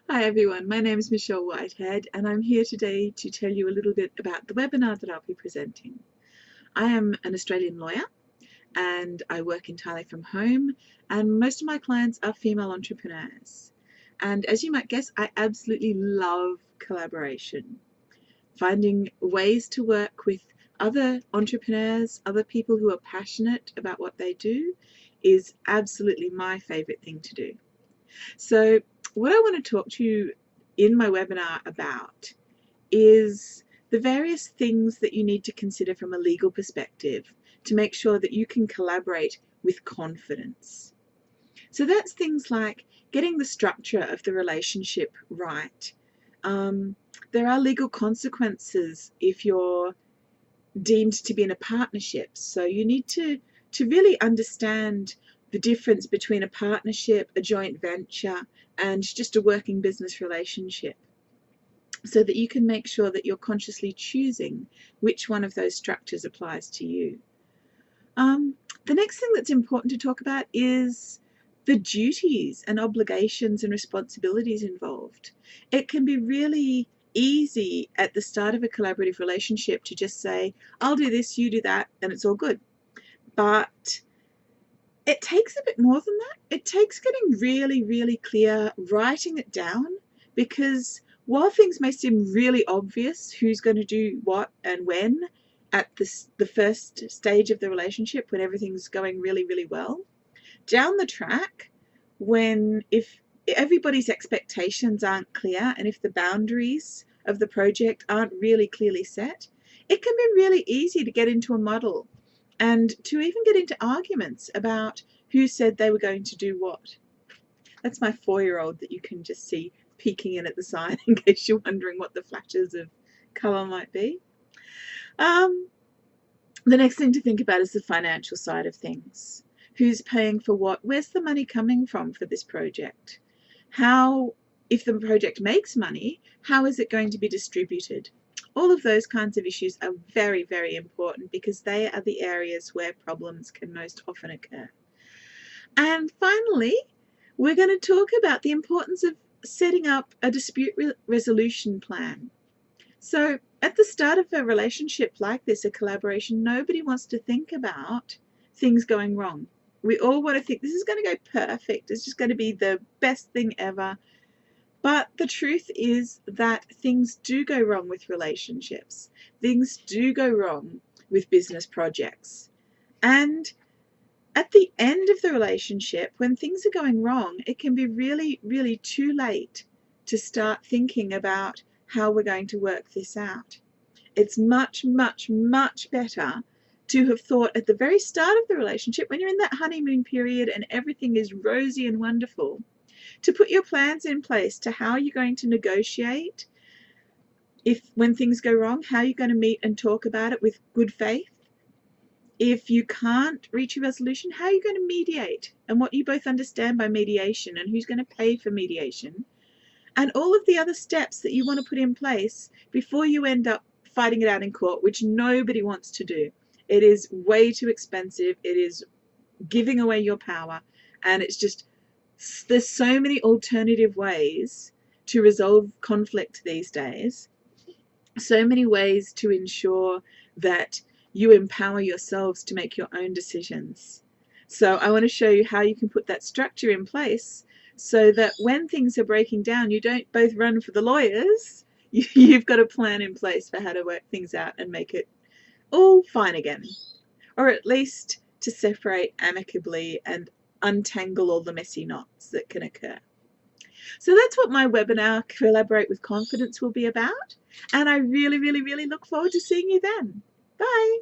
Hi everyone, my name is Michelle Whitehead and I'm here today to tell you a little bit about the webinar that I'll be presenting. I am an Australian lawyer and I work entirely from home, and most of my clients are female entrepreneurs. And as you might guess, I absolutely love collaboration. Finding ways to work with other entrepreneurs, other people who are passionate about what they do, is absolutely my favourite thing to do. So what I want to talk to you in my webinar about is the various things that you need to consider from a legal perspective to make sure that you can collaborate with confidence. So that's things like getting the structure of the relationship right. There are legal consequences if you're deemed to be in a partnership. So you need to really understand the difference between a partnership, a joint venture, and just a working business relationship, so that you can make sure that you're consciously choosing which one of those structures applies to you. The next thing that's important to talk about is the duties and obligations and responsibilities involved. It can be really easy at the start of a collaborative relationship to just say, I'll do this, you do that, and it's all good. But it takes a bit more than that. It takes getting really, really clear, writing it down, because while things may seem really obvious who's going to do what and when at the first stage of the relationship, when everything's going really, really well, down the track, if everybody's expectations aren't clear and if the boundaries of the project aren't really clearly set, it can be really easy to get into a muddle and to even get into arguments about who said they were going to do what. That's my 4-year-old that you can just see peeking in at the side in case you're wondering what the flashes of colour might be. The next thing to think about is the financial side of things. Who's paying for what? Where's the money coming from for this project? How, if the project makes money, how is it going to be distributed? All of those kinds of issues are very, very important because they are the areas where problems can most often occur. And finally, we're going to talk about the importance of setting up a dispute resolution plan. So at the start of a relationship like this, a collaboration, nobody wants to think about things going wrong. We all want to think this is going to go perfect. It's just going to be the best thing ever. But the truth is that things do go wrong with relationships. Things do go wrong with business projects. And at the end of the relationship, when things are going wrong, it can be really, really too late to start thinking about how we're going to work this out. It's much, much, much better to have thought at the very start of the relationship, when you're in that honeymoon period and everything is rosy and wonderful, to put your plans in place to how you're going to negotiate when things go wrong, how you're going to meet and talk about it with good faith. If you can't reach a resolution, how are you going to mediate, and what you both understand by mediation, and who's going to pay for mediation, and all of the other steps that you want to put in place before you end up fighting it out in court, which nobody wants to do. It is way too expensive. It is giving away your power, and it's just, there's so many alternative ways to resolve conflict these days, so many ways to ensure that you empower yourselves to make your own decisions. So I want to show you how you can put that structure in place so that when things are breaking down, you don't both run for the lawyers. You've got a plan in place for how to work things out and make it all fine again, or at least to separate amicably and untangle all the messy knots that can occur. So that's what my webinar, Collaborate with Confidence, will be about. And I really, really, really look forward to seeing you then. Bye.